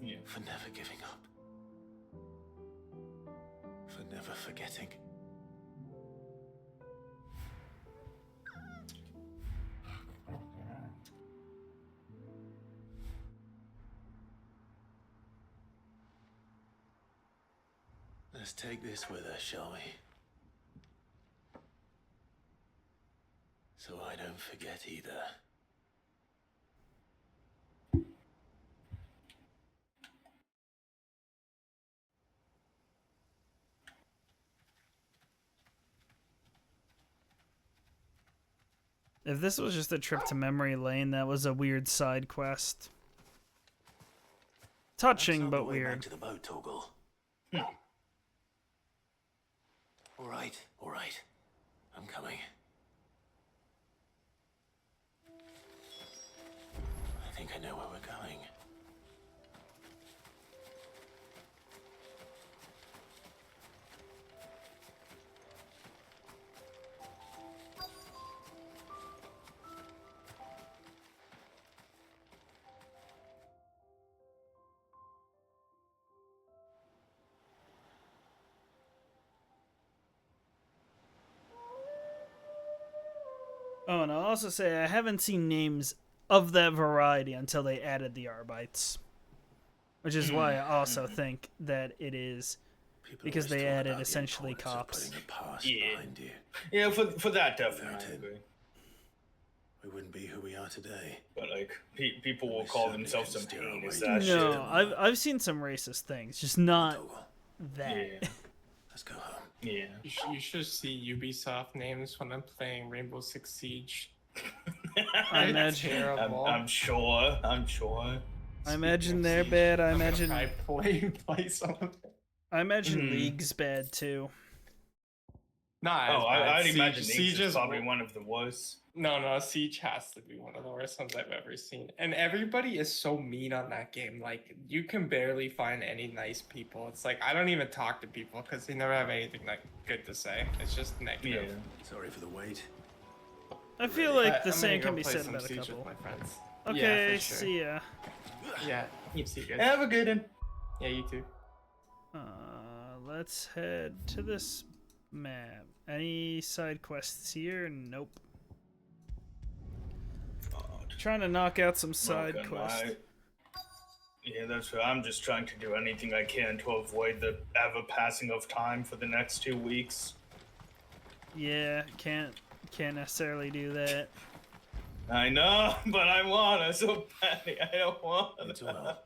Yeah. For never giving up. For never forgetting. Let's take this with us, shall we? So I don't forget either. If this was just a trip to memory lane, that was a weird side quest. Touching, but weird. Back to the boat, Torgal. All right. I'm coming. I think I know where we're going. Oh, and I'll also say I haven't seen names of that variety until they added the Arbites. Which is why I also think that it is because they added essentially cops. Yeah, for that definitely. I agree. We wouldn't be who we are today. But like, people will call themselves some heinous No, that shit. I've seen some racist things, just not that. Yeah. Let's go home. Yeah. You should see Ubisoft names when I'm playing Rainbow Six Siege. I imagine. Terrible. I'm sure. I imagine they're bad. I imagine. I play some of it. I imagine League's bad too. Nah, I'd imagine Siege is probably one of the worst. No, Siege has to be one of the worst ones I've ever seen. And everybody is so mean on that game. Like, you can barely find any nice people. It's like, I don't even talk to people because they never have anything like good to say. It's just negative. Yeah. Sorry for the wait. I feel like the I'm same gonna can go be play said some about a Siege couple. with my friends. Okay, Yeah, for sure. see ya. Yeah, you see you guys. Have a good one. Yeah, you too. Let's head to this map. Any side quests here? Nope. Trying to knock out some side quests. Yeah, that's what I'm just trying to do anything I can to avoid the ever passing of time for the next 2 weeks. Yeah, can't necessarily do that. I know, but I wanna so badly. I don't want to.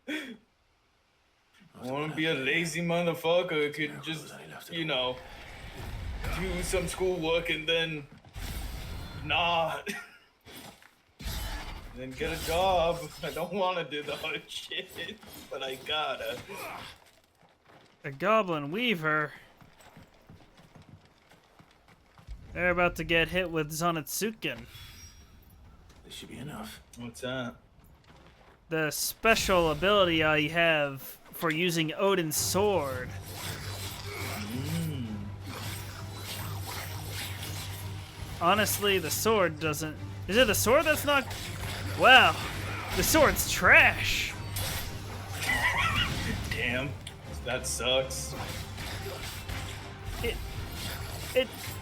I want to be a lazy motherfucker who can just, you know, do some schoolwork and then not. Then get a job. I don't want to do the hard shit, but I gotta. A goblin weaver. They're about to get hit with Zonetsuken. This should be enough. What's that? The special ability I have for using Odin's sword. Honestly, the sword doesn't... Is it the sword that's not... Wow, the sword's trash. Damn, that sucks.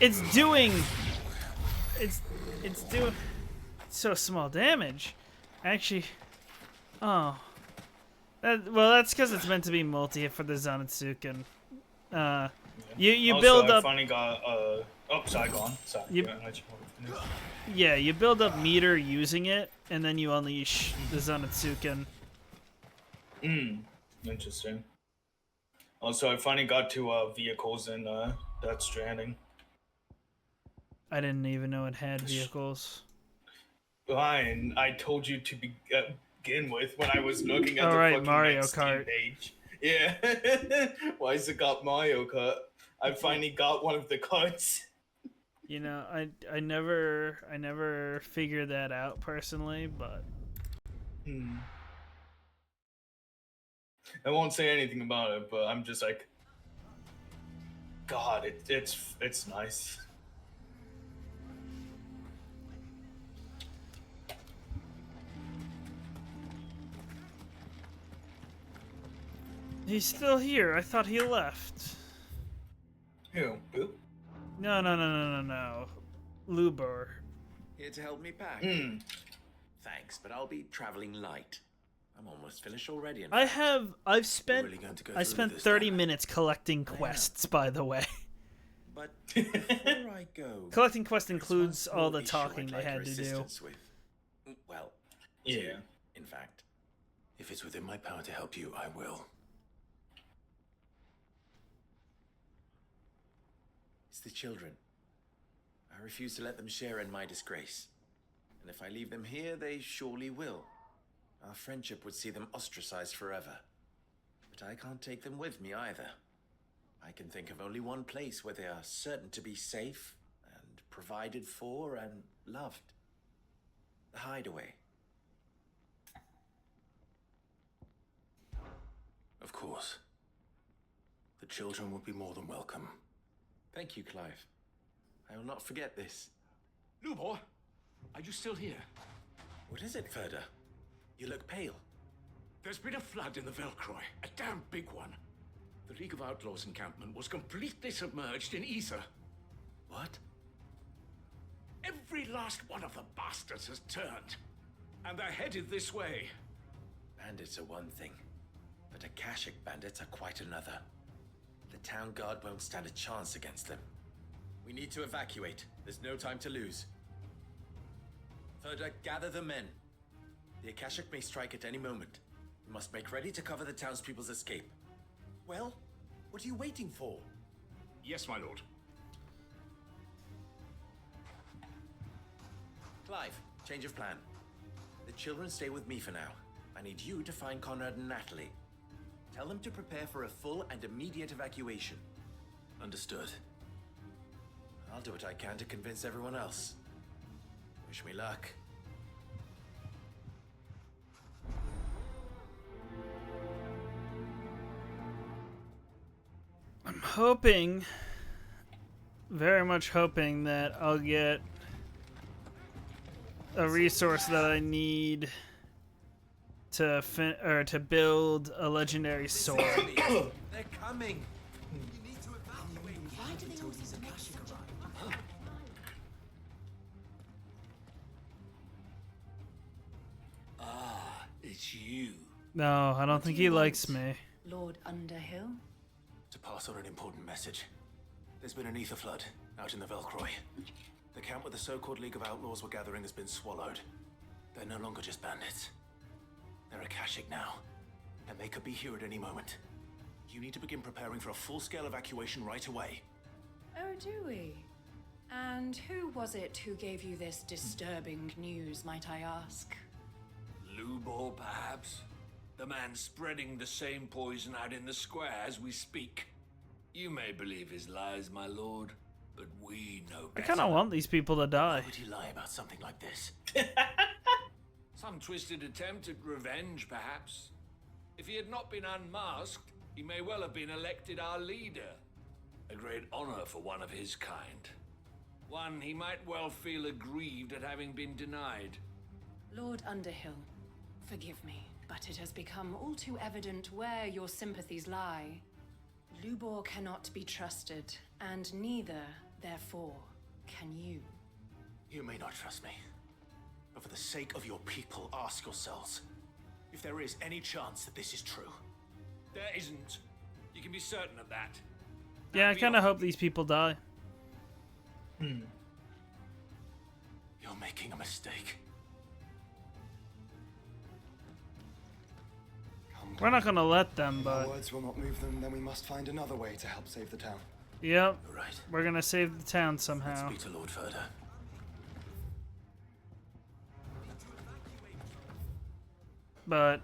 It's doing so small damage. Actually, well, that's because it's meant to be multi for the Zonetsuken. You also, build I up. finally got sorry, go on. Sorry. Yeah, you build up meter using it, and then you unleash the Zonetsuken. Interesting. Also, I finally got to vehicles in Death Stranding. I didn't even know it had vehicles. Fine, I told you to begin with when I was looking at the fucking Mario Steam Kart page. Yeah. Why is it got Mario Kart? I finally got one of the carts. You know, I never figured that out personally, but I won't say anything about it, but I'm just like, God, it's nice. he's still here. I thought he left. Who? No. Lubor. Here to help me pack. Thanks, but I'll be traveling light. I'm almost finished already. I've spent 30 minutes collecting quests, by the way. But before I go, collecting quests includes all the talking they had to do. Well, yeah. In fact, if it's within my power to help you, I will. It's the children. I refuse to let them share in my disgrace. And if I leave them here, they surely will. Our friendship would see them ostracized forever. But I can't take them with me either. I can think of only one place where they are certain to be safe and provided for and loved. The hideaway. Of course. The children would be more than welcome. Thank you, Clive. I will not forget this. Lubor, are you still here? What is it, Ferda? You look pale. There's been a flood in the Velcroy, a damn big one. The League of Outlaws encampment was completely submerged in ether. What? Every last one of the bastards has turned, and they're headed this way. Bandits are one thing, but Akashic bandits are quite another. The town guard won't stand a chance against them. We need to evacuate. There's no time to lose. Further, gather the men. The Akashic may strike at any moment. We must make ready to cover the townspeople's escape. Well, what are you waiting for? Yes, my lord. Clive, change of plan. The children stay with me for now. I need you to find Conrad and Natalie. Tell them to prepare for a full and immediate evacuation. Understood. I'll do what I can to convince everyone else. Wish me luck. I'm hoping, very much hoping that I'll get a resource that I need to to build a legendary sword. They're coming. You need to evacuate. Why do they all seem to make such a... Ah, it's you. No, I don't think he likes me. Lord Underhill? To pass on an important message. There's been an ether flood out in the Velcroy. The camp where the so-called League of Outlaws were gathering has been swallowed. They're no longer just bandits. They're Akashic now, and they could be here at any moment. You need to begin preparing for a full-scale evacuation right away. Oh, do we? And who was it who gave you this disturbing news, might I ask? Lubor, perhaps? The man spreading the same poison out in the square as we speak. You may believe his lies, my lord, but we know I better. kind of want these people to die. Why would he lie about something like this? Some twisted attempt at revenge, perhaps. If he had not been unmasked, he may well have been elected our leader. A great honor for one of his kind. One he might well feel aggrieved at having been denied. Lord Underhill, forgive me, but it has become all too evident where your sympathies lie. Lubor cannot be trusted, and neither, therefore, can you. You may not trust me, but for the sake of your people, ask yourselves if there is any chance that this is true. There isn't. You can be certain of that. Yeah, I kind of hope these people die. You're making a mistake. We're not gonna let them, If but our words will not move them, then we must find another way to help save the town. yep, Right. we're gonna save the town Let's somehow. speak to Lord Furder. But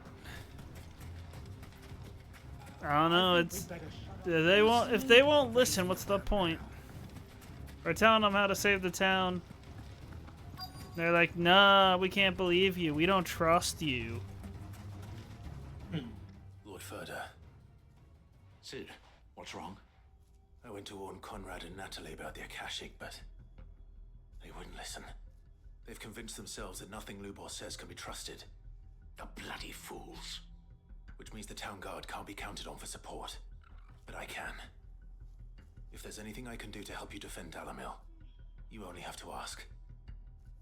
I don't know. It's they won't. If they won't listen, what's the point? We're telling them how to save the town. They're like, nah, we can't believe you. We don't trust you. Lord Furder. Sid, what's wrong? I went to warn Conrad and Natalie about the Akashic, but they wouldn't listen. They've convinced themselves that nothing Lubor says can be trusted. The bloody fools. Which means the town guard can't be counted on for support. But I can. If there's anything I can do to help you defend Dalamil, you only have to ask.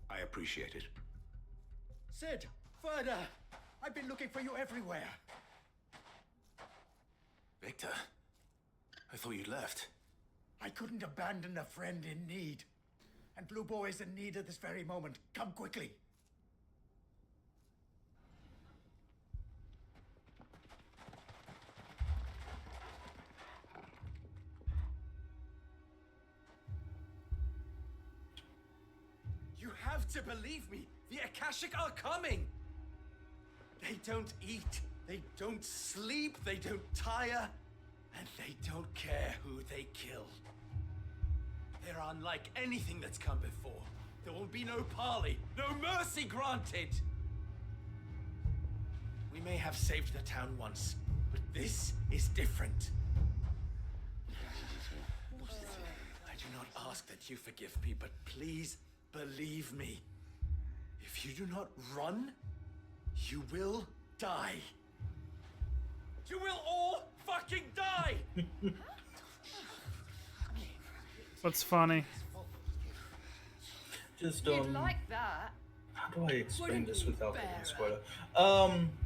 I appreciate it. Sid! Further! I've been looking for you everywhere. Victor? I thought you'd left. I couldn't abandon a friend in need. And Blue Boy is in need at this very moment. Come quickly. You have to believe me. The Akashic are coming. They don't eat, they don't sleep, they don't tire, and they don't care who they kill. They're unlike anything that's come before. There will be no parley, no mercy granted. We may have saved the town once, but this is different. I do not ask that you forgive me, but please believe me. If you do not run, you will die. You will all fucking die! What's funny? Just You'd like that. how do I explain this without getting spoiler?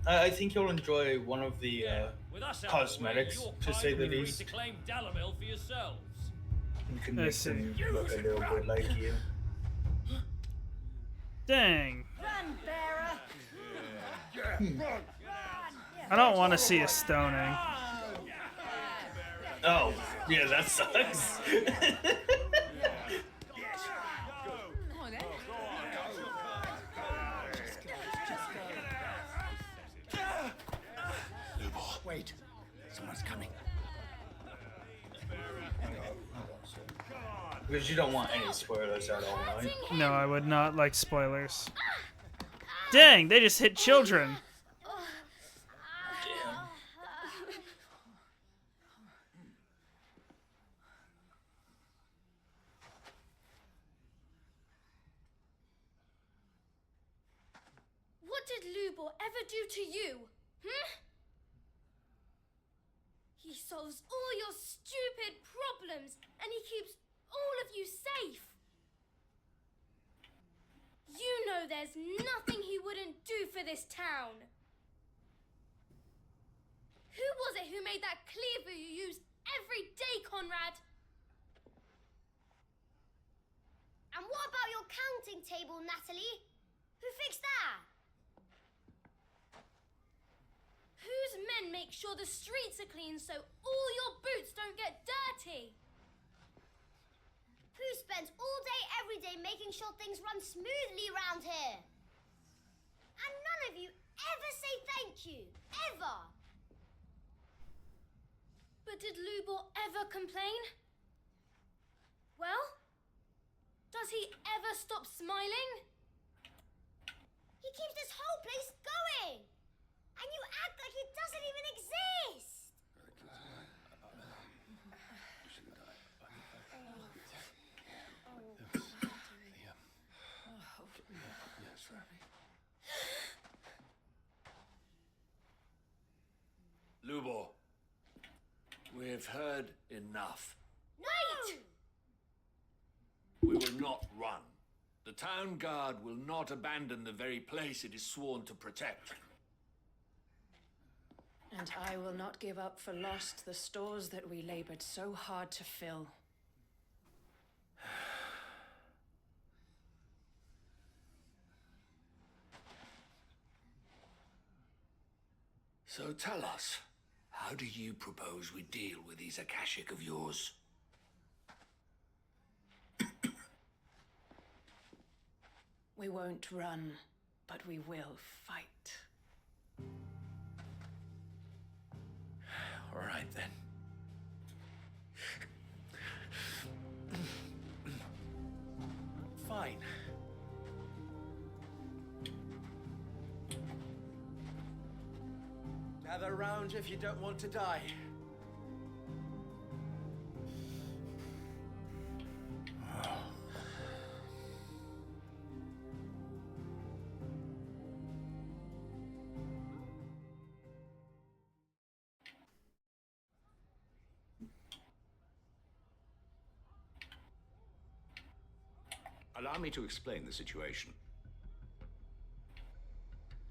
I think you'll enjoy one of the With us out cosmetics, the way, to your say kind the will be free least. to claim Dalamil for yourselves. You can make them look a little bit like you. Dang. Run, bearer! I don't want to see a stoning. Oh, yeah, that sucks. Wait, someone's coming. Because you don't want any spoilers at all, right? No, I would not like spoilers. Dang, they just hit children. What did Lubor ever do to you? He solves all your stupid problems, and he keeps all of you safe. You know there's nothing he wouldn't do for this town. Who was it who made that cleaver you use every day, Conrad? And what about your counting table, Natalie? Who fixed that? Whose men make sure the streets are clean so all your boots don't get dirty? Who spends all day, every day making sure things run smoothly around here? And none of you ever say thank you. Ever. But did Lubor ever complain? Well, does he ever stop smiling? He keeps this whole place going. And you act like it doesn't even exist. Lubor, we've heard enough. No! We will not run. The town guard will not abandon the very place it is sworn to protect. And I will not give up for lost the stores that we labored so hard to fill. So tell us, how do you propose we deal with these Akashic of yours? We won't run, but we will fight. All right, then. Fine. Gather round if you don't want to die. Allow me to explain the situation.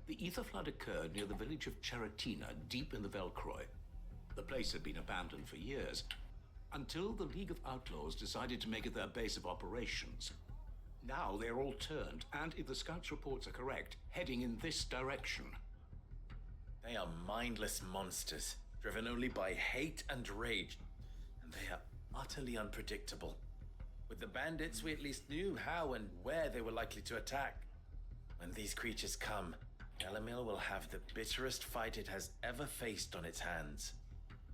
The ether flood occurred near the village of Cheratina, deep in the Velcroy. The place had been abandoned for years, until the League of Outlaws decided to make it their base of operations. Now they're all turned, and if the scouts' reports are correct, heading in this direction. They are mindless monsters, driven only by hate and rage, and they are utterly unpredictable. With the bandits, we at least knew how and where they were likely to attack. When these creatures come, Dalamil will have the bitterest fight it has ever faced on its hands.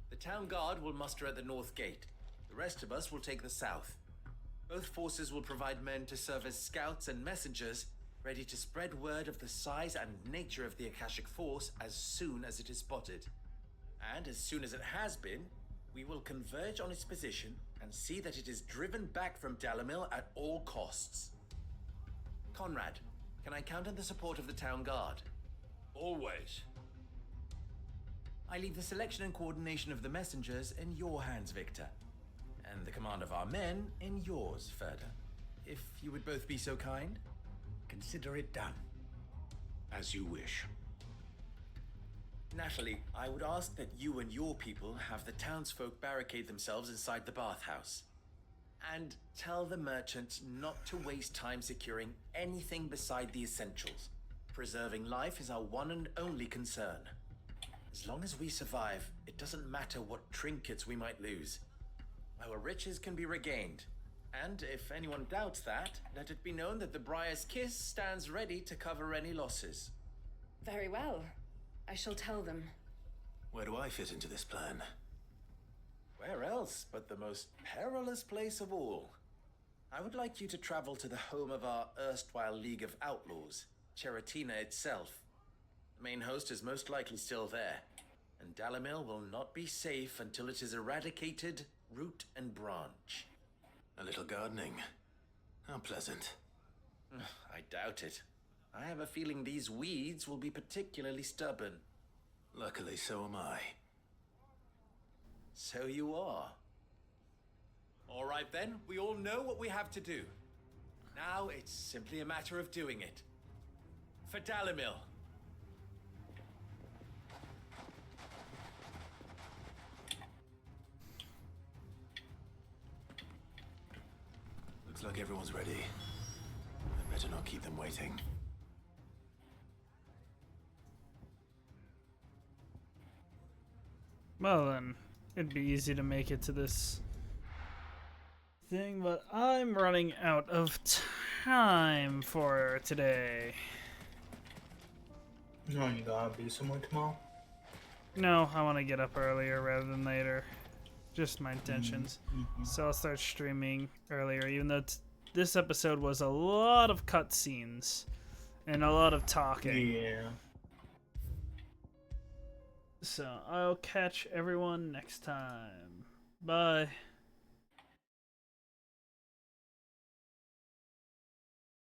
The town guard will muster at the north gate. The rest of us will take the south. Both forces will provide men to serve as scouts and messengers, ready to spread word of the size and nature of the Akashic force as soon as it is spotted. And as soon as it has been, we will converge on its position and see that it is driven back from Dalamil at all costs. Conrad, can I count on the support of the town guard? Always. I leave the selection and coordination of the messengers in your hands, Victor. And the command of our men in yours, Ferda. If you would both be so kind. consider it done. As you wish. Natalie, I would ask that you and your people have the townsfolk barricade themselves inside the bathhouse. And tell the merchants not to waste time securing anything beside the essentials. Preserving life is our one and only concern. As long as we survive, it doesn't matter what trinkets we might lose. Our riches can be regained. And if anyone doubts that, let it be known that the Briar's Kiss stands ready to cover any losses. Very well. I shall tell them. Where do I fit into this plan? Where else but the most perilous place of all? I would like you to travel to the home of our erstwhile League of Outlaws, Cheratina itself. The main host is most likely still there, and Dalamil will not be safe until it is eradicated, root and branch. A little gardening. How pleasant. I doubt it. I have a feeling these weeds will be particularly stubborn. Luckily, so am I. So you are. All right then, we all know what we have to do. Now it's simply a matter of doing it. For Dalamil. Looks like everyone's ready. I better not keep them waiting. Well then, it'd be easy to make it to this thing, but I'm running out of time for today. No, you gotta be somewhere tomorrow. No, I want to get up earlier rather than later. Just my intentions. So I'll start streaming earlier, even though this episode was a lot of cutscenes and a lot of talking. Yeah. So I'll catch everyone next time. Bye.